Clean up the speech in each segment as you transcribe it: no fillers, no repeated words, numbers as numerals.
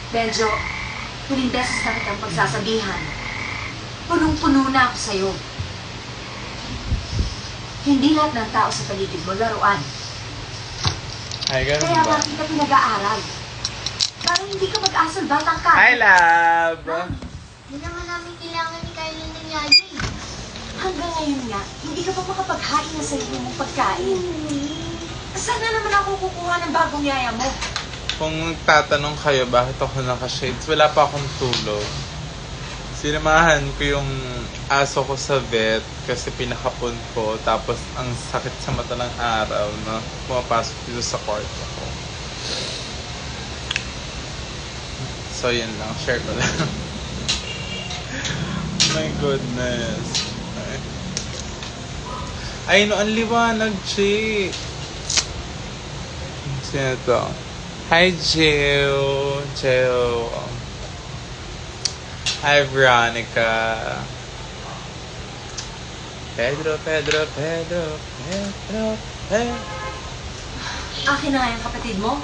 Medyo, huling beses na kitang pagsasabihan. Punong-puno na ako sa'yo. Hindi lahat ng tao sa paligid mo laruan. Ay, ganun Kaya ba? nga kita pinag-aaral. Para hindi ka mag-asal batang ka. Hi, love! Hindi naman namin kailangan ni Kylie ng yaya eh. Hanggang ngayon nga, hindi ka pa makapaghain ng sarili mong pagkain. Saan na naman ako kukuha ng bagong yaya mo? Kung nagtatanong kayo bakit ako naka-shades, wala pa akong tulog. Sinamahan ko yung aso ko sa vet kasi pinakapon ko. Tapos ang sakit sa mata ng araw na pumapasok dito sa kwarto ko. So yun lang, share ko lang. My goodness. Ay no, ang liwanag, Chi. Sino to? Hi, Jill. Jill. Hi, Veronica. Pedro. Akin na nga yung kapatid mo.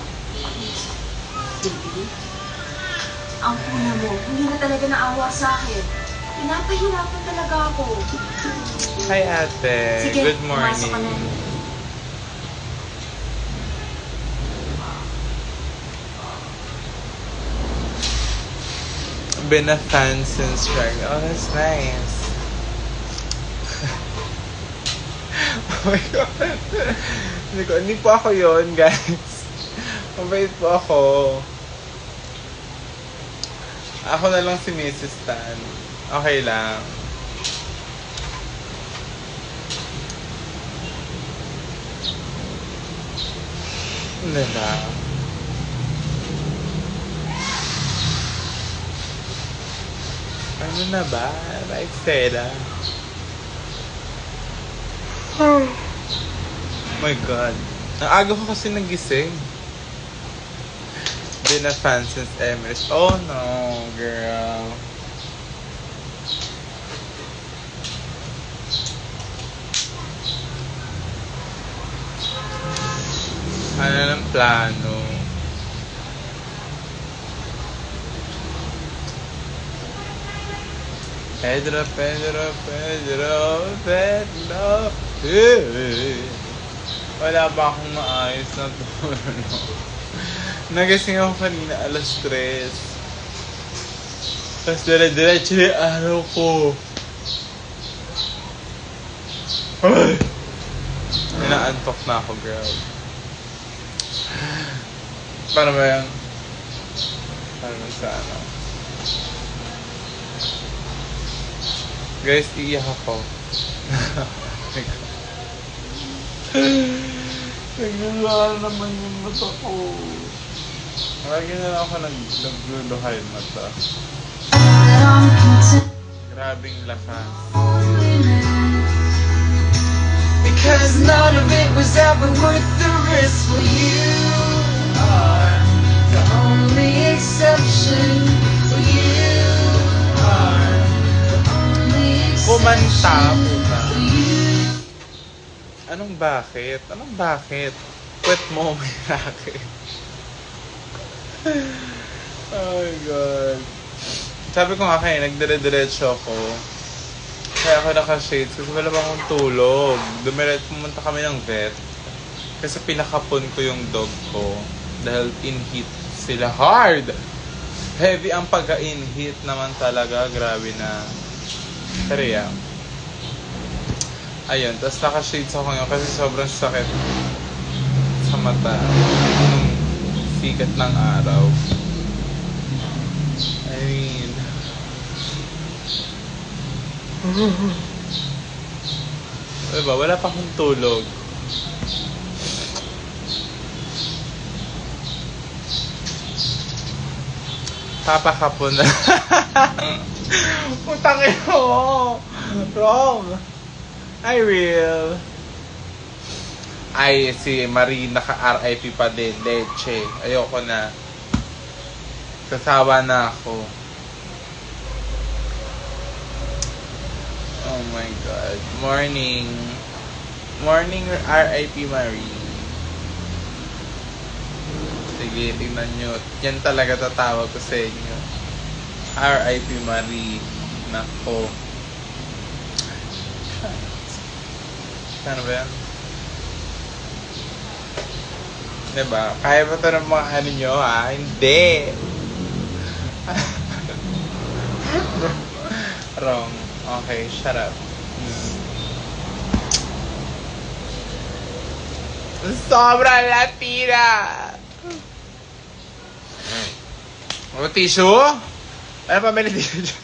Silvi, ang puna mo, hindi na talaga naawa sa akin. Pinapahirapan talaga ako. Hi, ate. Sige, Good pumasok ka morning. na. Been a fan since Dragon. Oh, that's nice. Oh my God. Hindi po ako yon, guys. Mabait po ako. Ako na lang si Mrs. Tan. Okay lang. Diba? Ano na ba? Like Sarah? Oh my God. Ang aga ko kasi nagising. Been a fan since Emirates. Oh no, girl. Ano ng plano? Pedro. Wala ba akong maayos na tulog? Nagising ako kanina alas 3. Tapos dire-diretso na yung araw ko. Ay! Inaantok na ako, girl. Paano ba yan? Paano ba sa ano? Guys, iiyak ako. Naglulaan naman yung mata ko. Lagi na lang ako nagluluha yung mata. Grabing lakas. Because none of it was ever worth the risk. For you are the only exception. For you are the only exception. Kumanta puta. Anong bakit? Kwet mo may racket. Oh my God. Sabi ko nga kayo, nagdire-diretso ako. Kaya ako naka-shades kasi wala pa akong tulog. Pumunta kami ng vet. Kasi pinakapon ko yung dog ko. Dahil in-heat sila hard. Heavy ang pagka-in-heat naman talaga. Grabe na. Pero yeah. Ayun, tapos naka-shades ako ngayon kasi sobrang sakit sa mata nung sikat ng araw. I mean, diba, wala pa akong tulog. Papakapon na. Putang ino. Wrong. I will. Ay, si Marina ka-RIP pa din. Leche. Ayoko na. Sasawa na ako. Oh my God. Morning. Morning, RIP Marie. Sige, tingnan nyo. Yan talaga tatawag ko sa inyo. R.I.P. Marie. Nako. Ano ba yan? Diba? Kaya ba ito ng mga ano nyo, ha? Hindi! Wrong. Okay, shut up. Sobrang Latina! O, tissue? Ano pa may tissue dyan?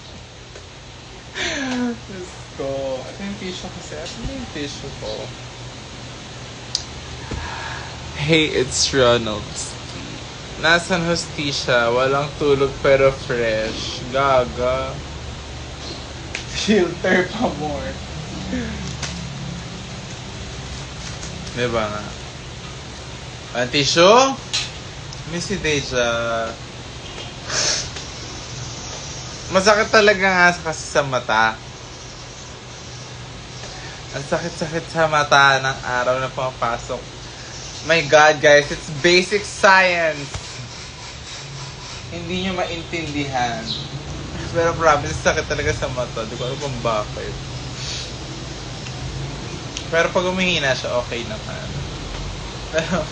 Diyos ko. Ito yung tissue kasi. Ito yung tissue ko. Hey, it's Ronald. Nasaan hostisya? Walang tulog pero fresh. Gaga. Filter pa more. Diba nga? Ang tissue? Miss si Deja. Masakit talaga nga kasi sa mata. Ang sakit-sakit sa mata ng araw na pumapasok. My God, guys, it's basic science. Hindi nyo maintindihan. Pero promise, sakit talaga sa mata. Di ko alam kung bakit. Pero pag umihina siya, okay naman. Pero,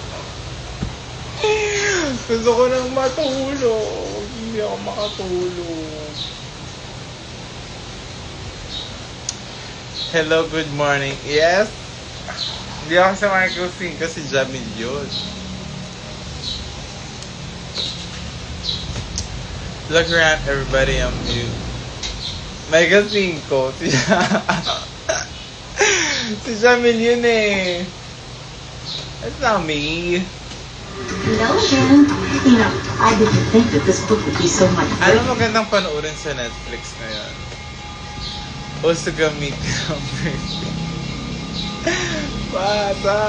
gusto ko nang matulog. Hindi ako makatulog. Hello, good morning. Yes? Hindi ako sa Michael 5 si Jamil yun. Look around, everybody, I'm mute. Michael 5 si Jamil yun eh. That's not me. No, Shannon. You know, I didn't think that this book would be so much better. Alam mo magandang panoorin sa Netflix ngayon? Osugami Bata!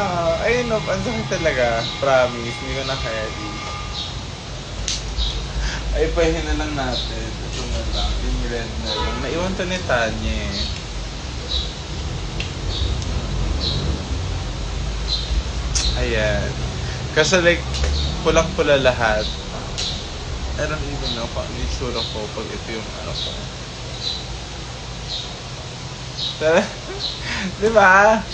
Ayun no, ang sakit talaga. Promise, hindi ko na kaya di. Ay, pahin na lang natin. Ito na lang, yung red na lang. Naiwan to ni Tanya eh. Ayan. Kasi like, pulang-pula lahat. I don't even know kung ano yung sura ko pag ito yung ano ko. Diba?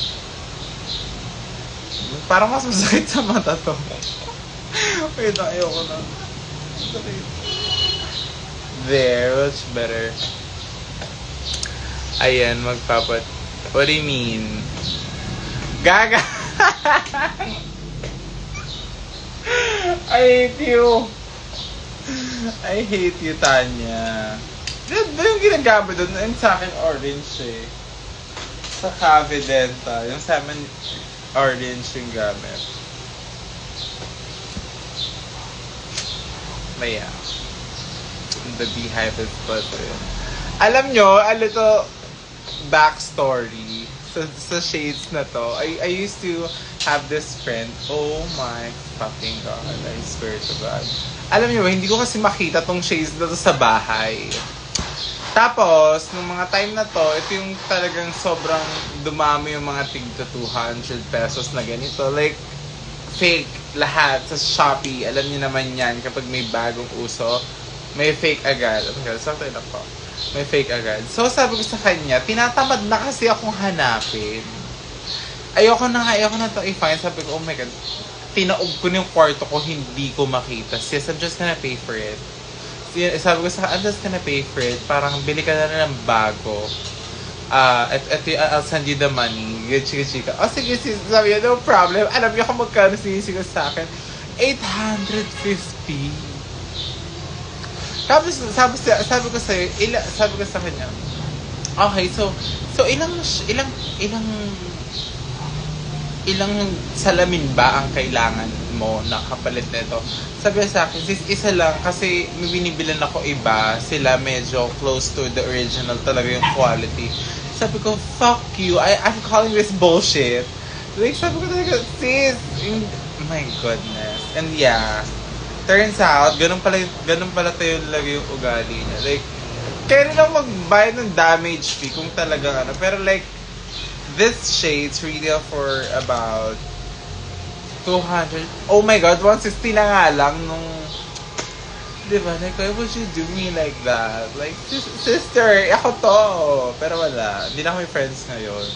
Parang mas masakit sa mata to. Wait lang, ayoko na. Sakit. There, much better. Ayan, magpapat. What do you mean? Gaga! I hate you. I hate you, Tanya. Ba yung ginagamit doon? Yung sa akin orange eh. Sa Cavidenta. Yung sa amin orange yung gamit. Maya. The beehive is buzzing. Alam nyo, a little backstory sa shades na to. I used to have this friend. Oh my fucking God. I swear to God. Alam niyo ba, hindi ko kasi makita tong shades na to sa bahay. Tapos, nung mga time na to, ito yung talagang sobrang dumami yung mga tigto 200 pesos na ganito. Like, fake lahat sa Shopee. Alam niyo naman yan, kapag may bagong uso, may fake agad. Okay, sakto na po. May fake agad. So, sabi ko sa kanya, tinatamad na kasi akong hanapin. Ayoko na ito i-find. Sabi ko, oh my God, tinaob ko yung kwarto ko, hindi ko makita. Sis, I'm just gonna pay for it. Sabi ko sa I'm just gonna pay for it. Parang bili ka na ng bago. I'll send you the money. Chika. Oh, sige, sis. Sabi niya, no problem. Alam niyo kung magkano sinisigas sa akin? 850. Tapos, sabi ko sa kanya, okay, so ilang salamin ba ang kailangan mo na kapalit nito? Sabi sa akin, sis, isa lang kasi may binibilan ako iba, sila medyo close to the original talaga yung quality. Sabi ko, fuck you, I'm calling this bullshit. Like, sabi ko talaga, sis, my goodness. And yeah, turns out, ganun pala tayo lagi yung ugali niya. Like, kaya nilang magbayad ng damage fee kung talagang ano. Pero like, this shades retail for about 200. Oh my God, 160 na nga lang nung... Diba? Like, why would you do me like that? Like, sister, ako to. Pero wala. Hindi na kami friends ngayon.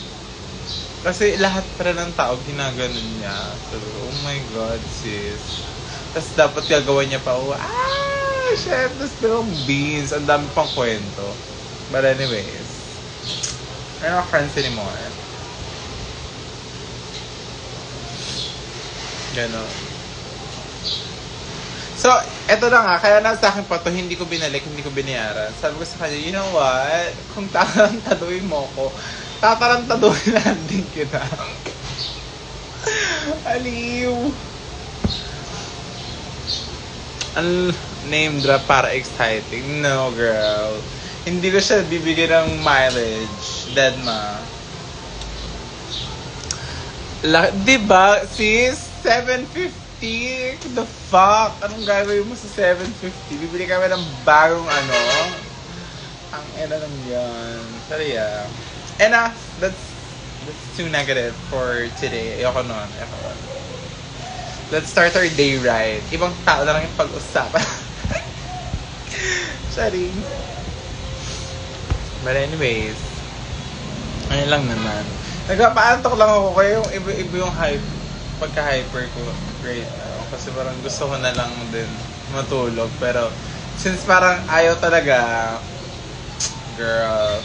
Kasi lahat pa ng tao ginaganon niya. So, oh my God, sis. Tapos dapat gagawa niya pa, shit, tapos pero beans. Ang dami pang kwento. But anyways, we're not friends anymore. Ganon. So, eto na nga, kaya na sa akin pa to, hindi ko binalik, hindi ko binayaran. Sabi ko sa kanya, you know what? Kung tatarantaduhin mo ko, tatarantaduhin na din kita. Aliw. Ang name drop para exciting. No, girl. Hindi ko siya bibigyan ng mileage. Deadma. Diba, sis? 750? The fuck? Anong gagawin mo sa 750? Bibili kami ng bagong ano? Ang ina lang yan. Pero yeah. Enough. That's too negative for today. Ayoko nun. Let's start our day right. Ibang tao na lang yung pag-usapan. Sorry. But anyways, ayun lang naman. Nagpapaantok lang ako kaya yung iba yung hype, pagka-hyper ko right now. Kasi parang gusto ko na lang din matulog. Pero since parang ayaw talaga, girl,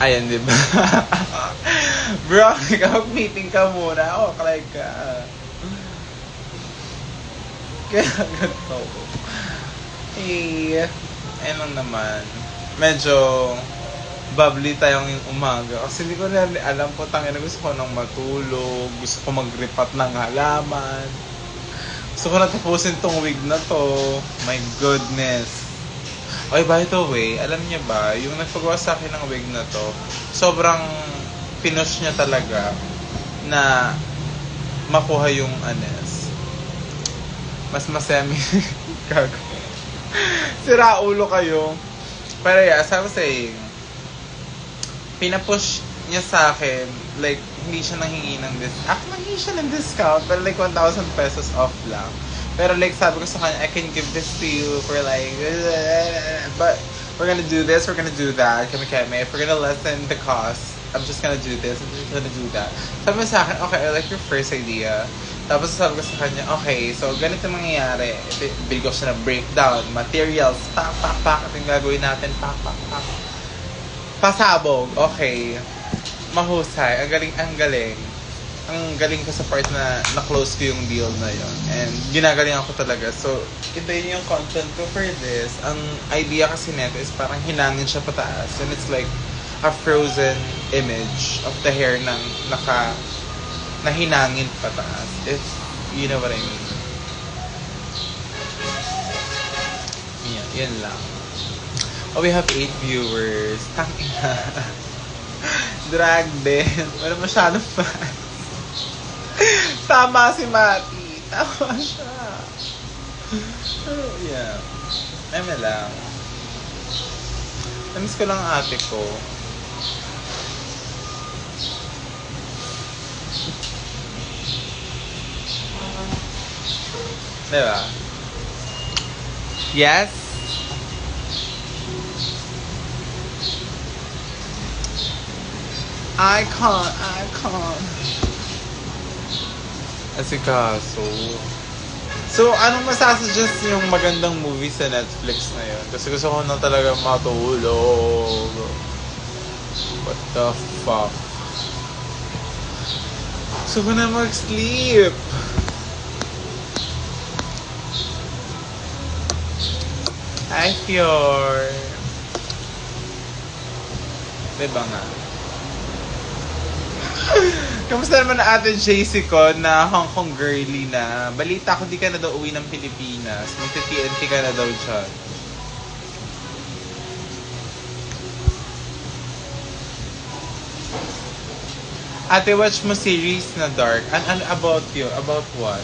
ayun, diba? Bro, ikaw meeting ka muna. Ako, kalay ka. Kaya ganito. Eh, ayun lang naman. Medyo bubbly tayong umaga. Kasi hindi ko na alam po, tangina, gusto ko nang matulog. Gusto ko mag-ripat ng halaman. Gusto ko na tapusin tong wig na to. My goodness. Okay, by the way, alam niya ba, yung nagpagawa sa akin ng wig na to, sobrang pinush niya talaga na makuha yung anes. Mas masemi. Gago. Sira ulo kayo. Pero yeah, as I was saying, pinapush niya sa akin, like, hindi siya nanghingi ng discount. Nanghingi siya ng discount, pero like 1,000 pesos off lang. Pero like, sabi ko sa kanya, I can give this to you for like, but we're gonna do this, we're gonna do that, kami. If we're gonna lessen the cost, I'm just gonna do this, I'm just gonna do that. Sabi mo sa akin, okay, I like your first idea. Tapos sabi ko sa kanya, okay, so ganito mangyayari. Bili ko siya na breakdown, materials, pak, ito yung gagawin natin, pak. Pasabog, okay. Mahusay, ang galing. Ang galing ko sa part na na-close ko yung deal na yon. And ginagalingan ko talaga. So, ito yung content ko for this. Ang idea kasi nito is parang hinangin siya pataas. And it's like a frozen image of the hair ng nahinangin pataas. If you know what I mean. Yeah, yun lang. Oh, we have 8 viewers. Tangina. Drag din. Wala masyadong fans. Tama si Mati. Tama siya. Oh, yeah. Eme lang. Namiss ko lang ang ate ko. Diba? Yes? Icon. Asikaso. So, anong masasuggest yung magandang movie sa Netflix na yun? Kasi gusto ko na talaga matulog. What the fuck? Gusto ko na mag-sleep. Hi, Fior. Diba nga? Kamusta naman na ate JC ko na Hong Kong girly na? Balita ko di ka na daw uwi ng Pilipinas. Magti-TNT ka na daw dyan. Ate, watch mo series na Dark. Ano about you? About what?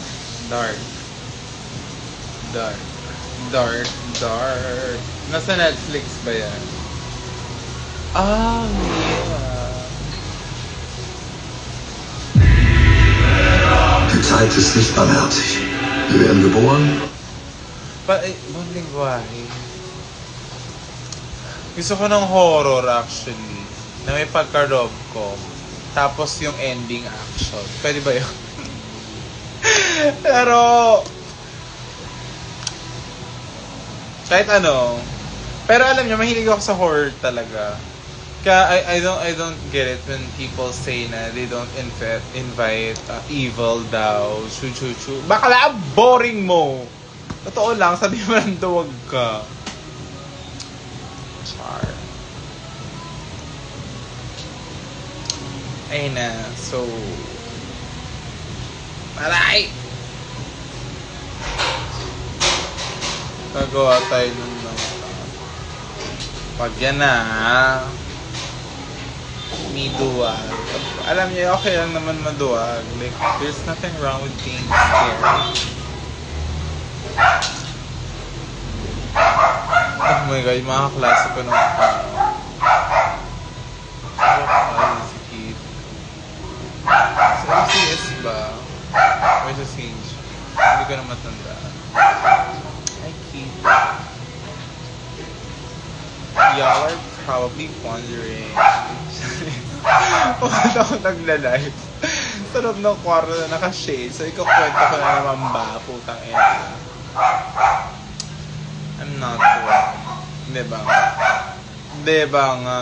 Dark. Nasa Netflix ba yan? Oh, yeah. Zeit ist nicht barmherzig. Wir werden geboren. Ibang lingwahe. Gusto ko ng horror actually. Na may pagka-rom-com. Tapos yung ending action. Pwede ba yun? Pero kahit ano. Pero alam niyo, mahilig ako sa horror talaga. Kaya I don't get it when people say na they don't invite evil daw. Chu. Bakla, boring mo. Totoo lang, sabi mo lang duwag ka. Char. Ayun na. So, aray! Gagawa tayo ng pag yan na, may duwag. Alam niyo, okay lang naman maduwag. Like, there's nothing wrong with being scared. Oh my God, yung mga kaklase ko nung si Keith. Sa MCS ba? Or sa Singe? Hindi ko na matandaan. Hi, Keith. Y'all are probably wondering bakit ako nagla-live sa loob ng kwarto na naka-shade. So, ikakwento ko na naman ba, putang ina. I'm not sure. Diba nga?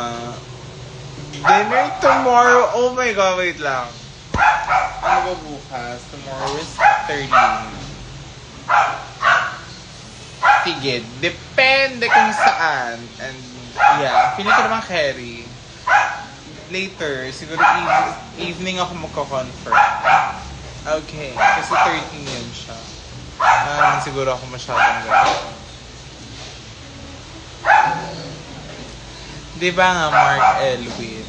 Dinner tomorrow. Oh my God, wait lang. Ano ba bukas? Tomorrow is 13. Sige, depende kung saan. And yeah, feeling ko naman carry. Later, siguro evening ako magko-confirm. Okay, kasi 13 yun siya. Naman siguro ako masyadong gano'n. Diba nga, Mark Elwin?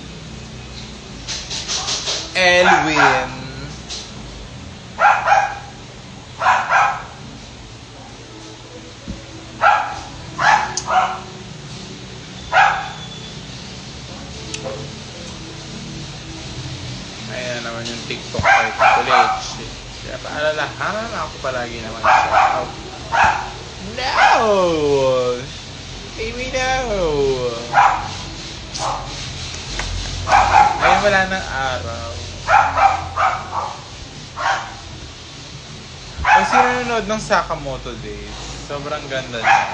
Ayan naman yung TikTok card college. Kaya paalalahanan ako palagi naman siya. No! Baby, no! Ngayon wala ng araw. Ay, sino nanonood ng Sakamoto Days? Sobrang ganda niya.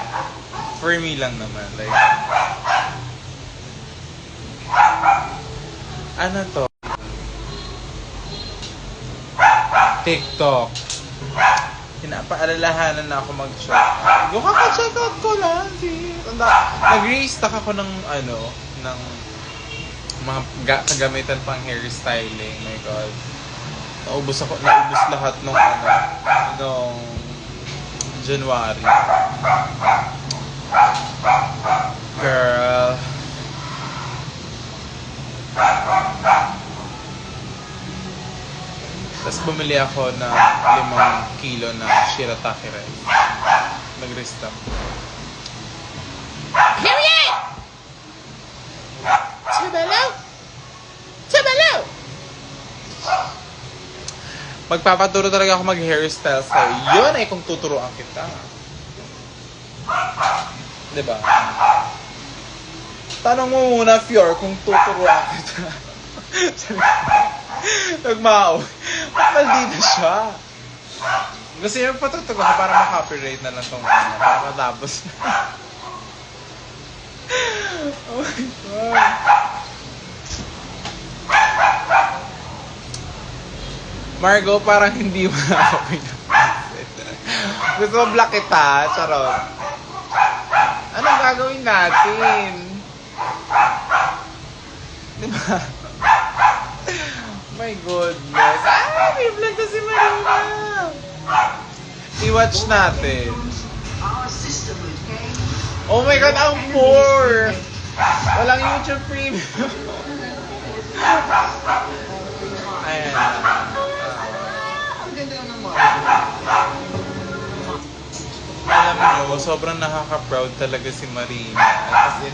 For me lang naman. Like, ano to? TikTok. Pinapaalalahanan na ako mag-check. Yung kaka-check out ko lang. Nag-restock ako ng ng mga kagamitan pang hairstyling. My God. Naubos lahat nung January. Girl. Tapos bumili ako ng 5 kilo na shirataki rice. Nag-restock. Period! Tabalaw! Magpapaturo talaga ako mag-hairstyle sa'yo. Yun ay kung tuturuan kita. Diba? Tanong mo muna, Fior, kung tuturuan kita. Nagmao. Maldita siya. Gusto niya magpatutug ako para ma-copyright na lang itong para matapos. Oh my God. Margo, parang hindi mo na ako pinapansin. Gusto mo block kita, charot. Anong gagawin natin? Diba? My goodness. May vlog na si Marina. I-watch natin. Oh my God, ang poor! Walang YouTube Premium. Ayan. Ang ganda ng mga. Alam mo, sobrang nakaka-proud talaga si Marina. As in,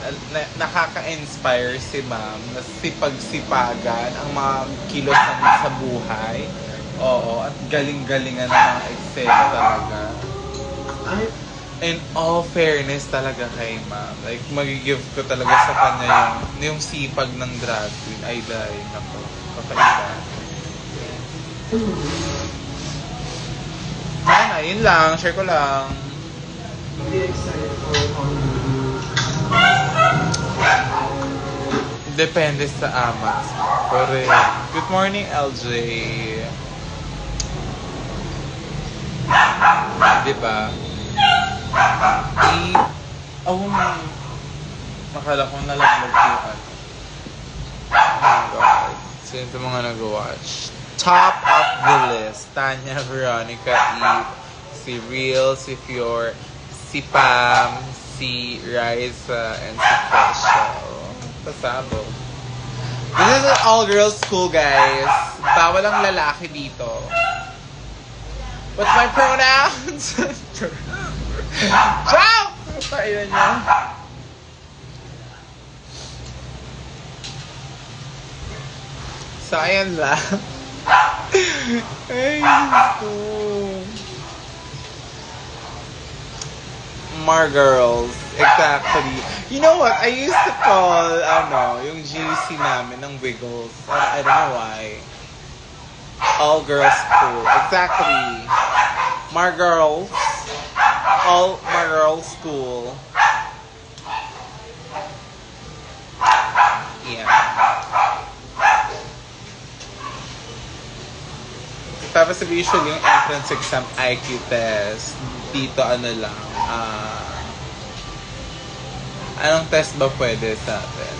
nakaka-inspire si ma'am na sipag-sipagan ang mga kilos sa buhay Oo, at galing-galingan ng mga eksena talaga. In all fairness talaga kay ma'am, like magigive ko talaga sa kanya yung sipag ng drag queen. Ay, dahil ako, kakaiba. Yun lang, share ko lang. Depende sa amat. Correct. Good morning, LJ. Diba? Nakala ko nalaglag yung ano. Oh my God. Sino ito mga nag-watch? Top of the list. Tanya, Veronica, Eve, si Real, si Fior, si Pam, si Raisa, and si Kesha. Pasabog. This is an all-girls school, guys. Bawal ang lalaki dito. What's my pronouns? Ciao! Kailan niya? So, ayan lang. Ay, gusto. Girls. Exactly. You know what? I used to call, yung GC namin ng Wiggles. I don't know why. All girls school. Exactly. Girls. All girls school. Yeah. Tapos usually yung entrance exam IQ test. Dito lang. Anong test ba pwede sa atin?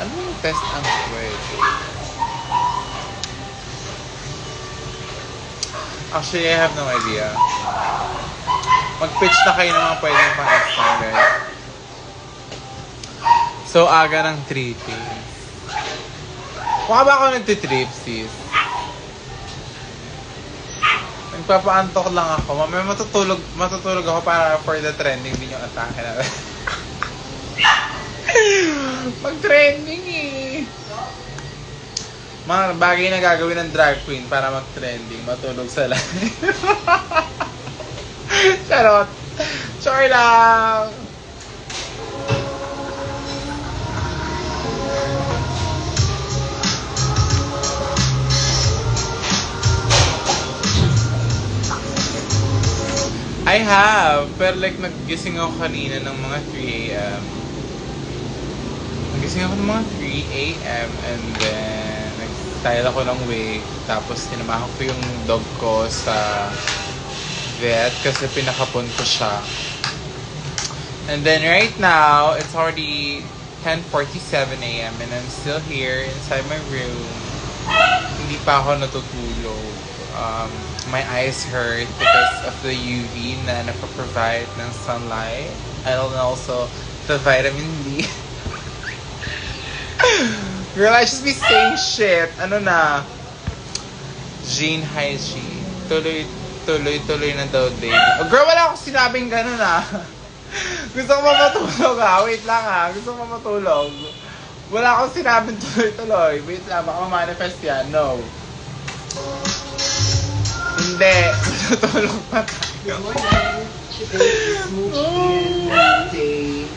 Anong test ang pwede? Actually, I have no idea. Mag-pitch na kayo ng mga pwedeng pang-exam, guys. So, aga ng tripping. Mukha ba ako nagtitrip, sis? Nagpapaantok lang ako. Mamaya matutulog ako para for the trending din yung atake na. Mag-trending eh. Mga bagay na gagawin ng drag queen para mag-trending. Matulog sa live. Charot. Char lang. I have, pero like naggising ako kanina ng mga 3 a.m. Nagising ako ng mga 3 a.m. and then nag-style ako ng wig. Tapos tinamahan ko yung dog ko sa vet kasi pinakapon ko siya. And then right now, it's already 10:47 a.m. and I'm still here inside my room. Hindi pa ako natutulog. My eyes hurt because of the UV na napaprovide ng sunlight. And also the vitamin D. Girl, I just be saying shit. Ano na? Jean hygiene. Tuloy na daw day. Oh, girl, wala akong sinabing gano'n ah. Gusto ko matulog ah. Wait lang ah. Gusto ko matulog. Wala akong sinabing tuloy. Wait lang, baka ma-manifest yan. No. Hindi. Matulog pa tayo. Good morning. Today is moving day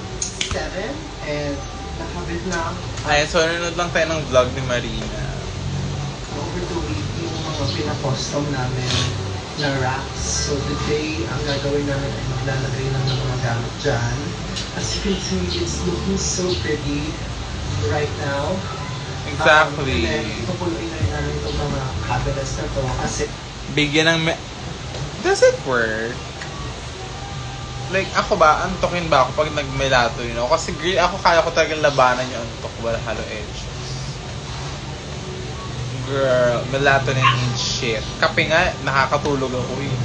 7 and nakabit na. Ayan, so nanonood lang tayo ng vlog ni Marina. Over the week yung mga pinakostom namin na racks. So today, ang gagawin namin ay maglalagay lang ng mga gamit dyan. As you can see, it's looking so pretty right now. Exactly. And then, ipapuluin na rin namin itong mga cabinets na to kasi Bigyan ng Does it work? Like, ako ba, antokin ba ako pag nag-melatonin ako? Kasi girl, ako kaya ko talagang labanan yung antok, wala halo edge. Girl, melatonin in shit. Kape nga, nakakatulog ako eh.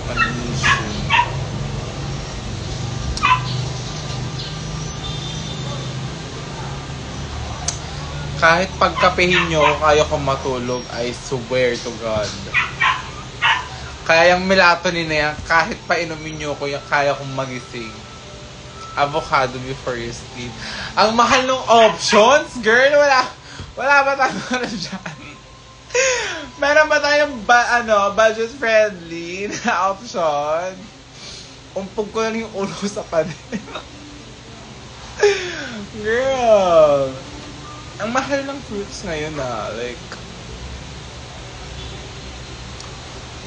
Magnesium. Kahit pagkapehin nyo, kaya kong matulog, I swear to God. Kaya yung melatonin na yan, kahit pa inumin nyo ko, kaya kong magising. avocado before you sleep. Ang mahal ng options, girl. Wala ba tayo dyan? Meron ba tayong budget friendly na option? Umpog ko lang yung ulo sa panin. Girl. Ang mahal ng fruits ngayon like,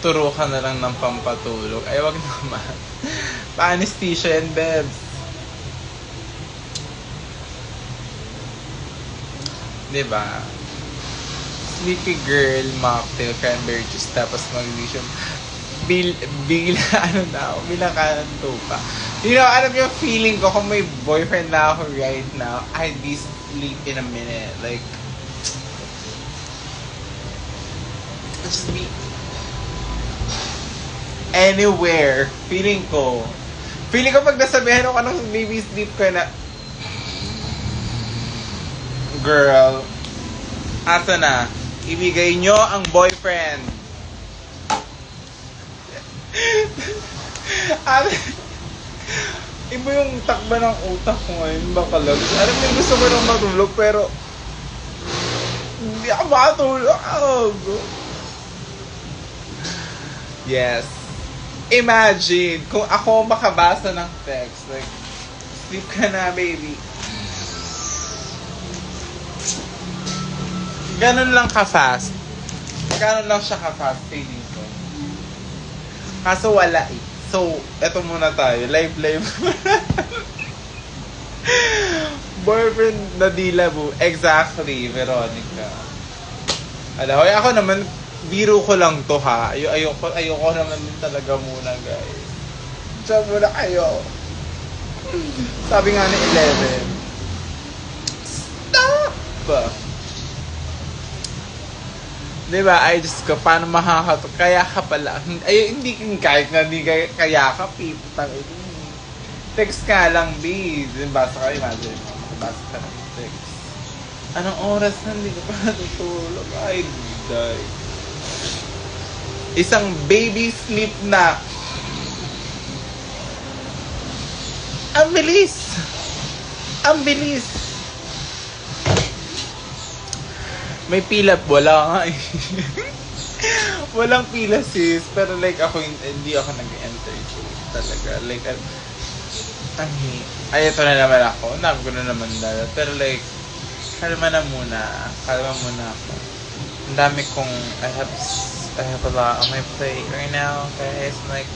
turo ka na lang ng pampatulog. Ay, wag naman. Pa-anesthesia and bebs. Diba? Sleepy girl, mocktail, cranberry juice, tapos mag-vision. Bilang ka ng tupa. You know, alam yung feeling ko, kung may boyfriend na ako right now, I'd be sleep in a minute. Like, just be anywhere. Feeling ko pag nasabihan ako ng baby sleep ko na, girl, asa na? Ibigay nyo ang boyfriend. Iba yung takba ng utak ko ngayon, bakalag. Alam mo, gusto ko nang matulog, pero hindi ako makatulog. Yes. Imagine, kung ako makabasa ng text, like, sleep ka na, baby. Ganun lang ka-fast. Ganun lang siya ka-fast, feeling ko. Kaso wala eh. So, eto muna tayo. Live. Boyfriend na dilabo. Exactly, Veronica. Alam, ako naman, biro ko lang to ha. Ayoko naman din talaga muna, guys. Diyan muna kayo. Sabi nga ni 11. Stop! Diba? Ay, Diyos ko, paano makakato? Kaya ka pala. Ay, hindi kahit na hindi kaya ka, piputang ito. Text ka lang, babe. Basa ka, imagine mo. Basa ka ng text. Anong oras na hindi ka pa natutulog? Ay, die. Isang baby sleep na. Ang bilis! Ang bilis! May pila, wala nga eh. Walang pila sis, pero like ako, hindi ako nag-enter talaga. Like, ay, ito na naman ako. Nabi ko na naman dala. Pero like, kalma muna ako. Ang dami kong, I have a lot on my plate right now, guys. I'm like,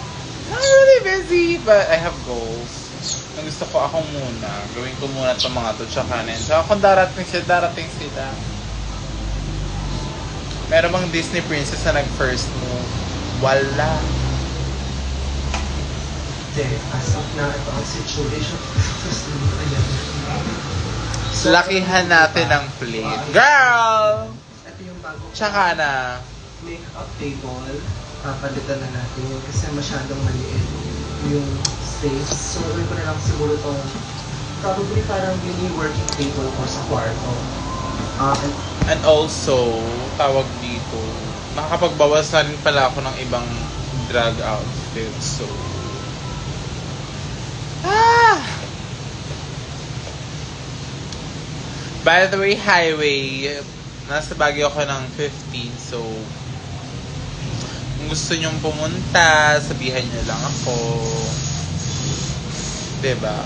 not really busy, but I have goals. Ang gusto ko ako muna, gawin ko muna itong mga to, tsaka kanin. So, kung darating sila. Meron bang Disney princess na nag-first move? Wala. As of now, ito ang situation. Lakihan natin ang plate. Girl! Ito yung bago. Tsaka na. Make-up table. Papalitan na natin yun kasi masyadong maliit yung space. So, gawin ko na lang siguro itong probably parang mini working table ko sa kwarto. And also, tawag dito, nakakapagbawas na rin pala ako ng ibang drag outfits. So, by the way, highway, nasa Baguio ako ng 15. So, kung gusto nyong pumunta, sabihan nyo lang ako. Diba?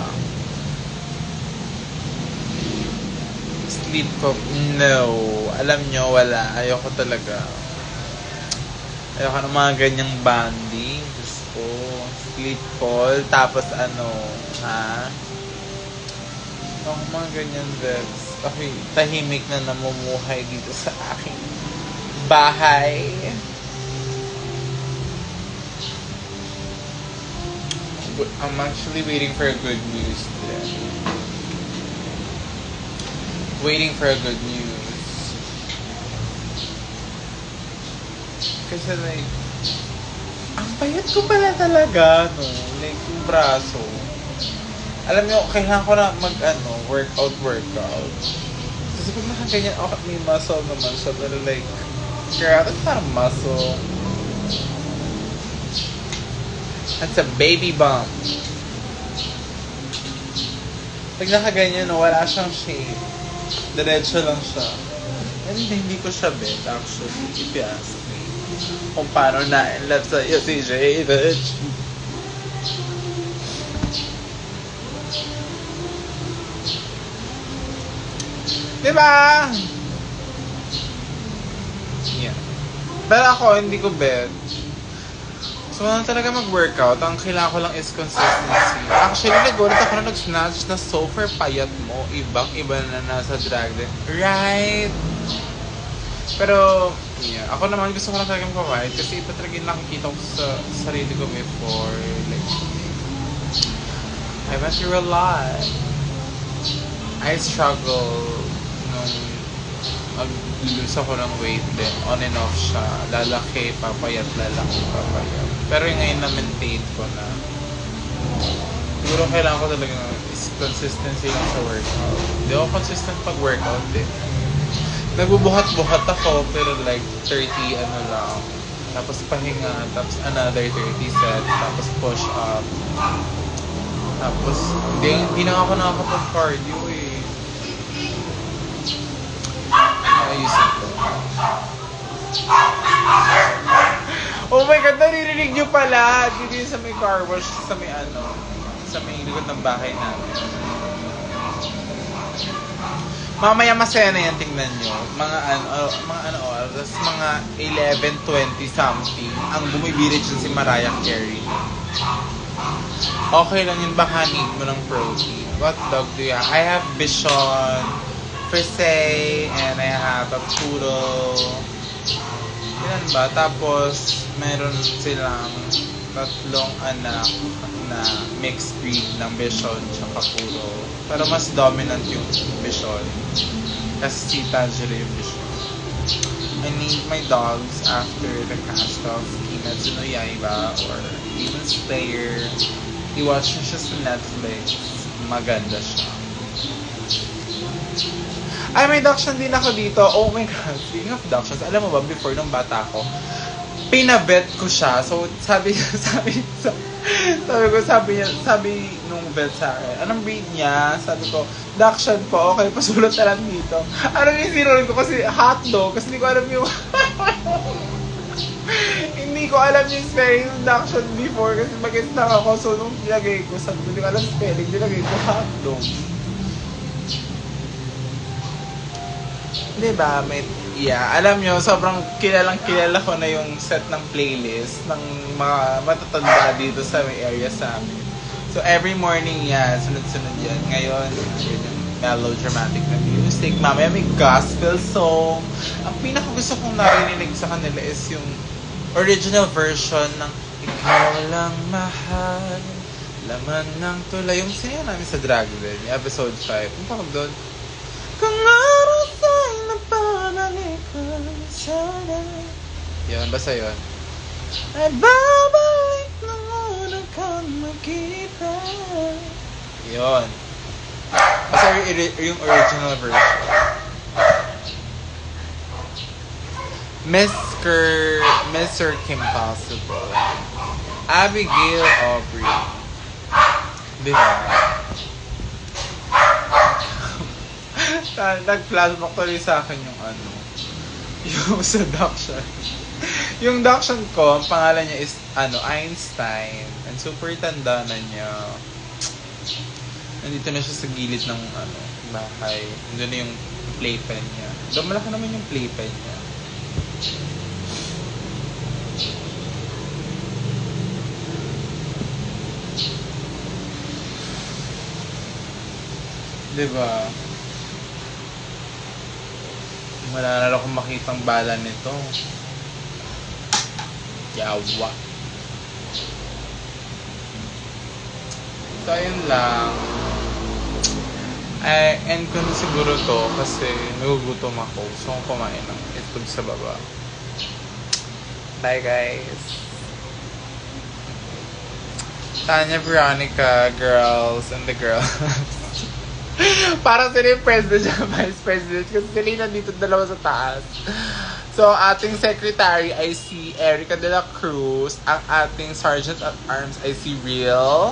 Sleep ko, no. Alam nyo, wala. Ayoko talaga. Ayoko ng mga ganyang banding. Diyos ko. Sleep call. Tapos ha? Ayoko mga ganyan verbs. Okay, tahimik na namumuhay dito sa aking bahay. I'm actually waiting for a good news today. Waiting for a good news. Kasi like, ang payat ko pala talaga, no? Like, yung braso. Alam mo, kailangan ko na workout. Kasi pag nakaganyan, may muscle naman siya. Pero like, kaya that's not a muscle. That's a baby bump. Pag nakaganyan, no, wala siyang shape. Diretso lang siya. And hindi ko siya bet, actually, if you ask me. Kung paano na-in-love sa'yo si Jade. Diba? Yeah. Pero ako, hindi ko bet. So, na talaga mag-workout, ang kailangan ko lang is consistency. Actually, nagulat ako na nag-snatch na super payat mo. Ibang-iba na nasa drag din. Right? Pero, yeah. Ako naman gusto ko lang talagang pamahit kasi iba talaga yung nakikita ko sa sarili ko before. Like, I went through a lot. I struggle nung mag-lose ako ng weight din. On and off siya. Lalaki, papayat, lalaki, papayat. Pero yung ngayon na-maintain ko na. Siguro kailangan ko talaga is consistency lang sa workout. Hindi ako consistent pag-workout eh. Nagbubuhat-buhat ako pero like 30 ano lang. Tapos pahinga, tapos another 30 sets, tapos push up. Tapos hindi na ako nakakapag-cardio eh. Ayusin ko. Oh my God, naririnig nyo pala! Dito yun sa may car wash, sa may ano, sa may likod ng bahay namin. Mamaya masaya na yan, tingnan nyo. Mga oras, mga 11:20 something, ang bumibirit dyan si Mariah Carey. Okay lang yun, baka need mo ng protein. What dog do you have? I have Bichon, Frise, and I have a Poodle. Yan ba? Tapos, meron silang tatlong anak na mixed breed ng Bichon tsaka Poodle. Pero mas dominant yung Bichon. Kasi si Tanjiro yung Bichon. I named my dogs after the cast of Kimetsu no Yaiba or Demon Slayer. I-watch nyo siya sa Netflix. Maganda siya. Ay, may Dachshund din ako dito. Oh my God. Speaking of Dachshunds, alam mo ba, before nung bata ko, pinabet ko siya. So, sabi nung vet sa akin, anong breed niya? Sabi ko, Dachshund po. Okay, pasulot na lang dito. Ano yung sinunod ko? Kasi hotdog. Kasi hindi ko alam yung hindi ko alam yung spelling ng Dachshund before. Kasi mag-gets lang ako. So, nung nilagay ko, sabi ko, hindi ko alam spelling. Nilagay ko hotdog. Diba? Alam nyo, sobrang kilala ko na yung set ng playlist ng mga matatanda dito sa may area sa amin. So, every morning sunod-sunod yan. Ngayon, yun yung melodramatic na music. Mamaya may gospel song. Ang pinaka-gusto kong narinig sa kanila is yung original version ng Ikaw Lang Mahal, Laman ng Tulay. Yung siya namin sa Drag Race, episode 5. Ang tawag doon? Kung oras ay napabalikan sana. Yun, basta yun. At babalik ng unang kang makita. Yun. Basta yung original version. Mr. Kim Possible. Abigail Aubrey. Diba? Nag-flashback tuloy sa akin yung yung sa Dachshund. Yung Dachshund ko, ang pangalan niya is Einstein. And super tanda na niya. Nandito na siya sa gilid ng bahay. Nandito na yung playpen niya. Doon malaki naman yung playpen niya. Diba? Wala na akong makitang bala nito. Yawa. So, ayun lang. End ko na siguro to kasi nagugutom ako. So, kung kumain ng itlog sa baba. Bye, guys. Tanya, Veronica, girls, and the girls. Parang sila yung president at vice president kasi sila yung nandito dalawa sa taas. So, ating secretary ay si Erica de la Cruz. Ang ating sergeant at arms ay si Real.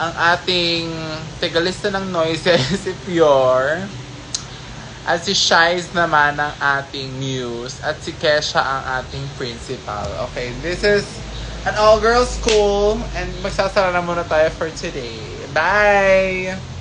ang ating tigalista ng noise si Pure. At si Shies naman ang ating muse. At si Kesha ang ating principal. Okay, this is an all-girls school. And magsasara na muna tayo for today. Bye!